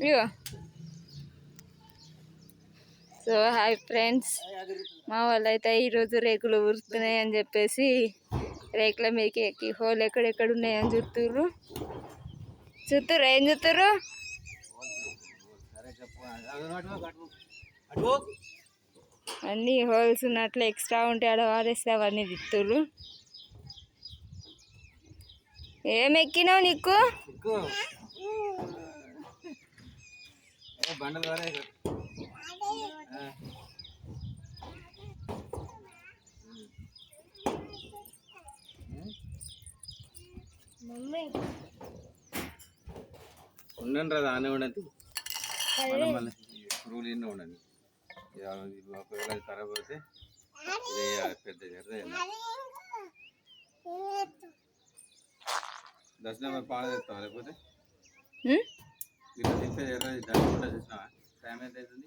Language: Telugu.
ఇగో సో హాయ్ ఫ్రెండ్స్, మా వాళ్ళు అయితే ఈరోజు రేకులు ఉరుతున్నాయి అని చెప్పేసి రేకుల మీదకి ఎక్కి హోల్ ఎక్కడెక్కడ ఉన్నాయని చూస్తుర్రు. ఏం చూస్తుర్రు? అన్నీ హోల్స్ ఉన్నట్లు ఎక్స్ట్రా ఉంటే ఆడ వారేస్తే అవన్నీ తిత్తుర్రు. ఏం ఎక్కినావు నీకు? ఉండండి రా, ఆనే ఉండదు మళ్ళీ పురుగులు ఎన్నో ఉండండి. ఒకవేళ ఖరాబ్ అయితే పెద్ద దర్శనం పాల తెస్తావా? లేకపోతే ఇట్లా తిప్పే ఎర్ర దాని చూసినా టైం ఎంత అవుతుంది?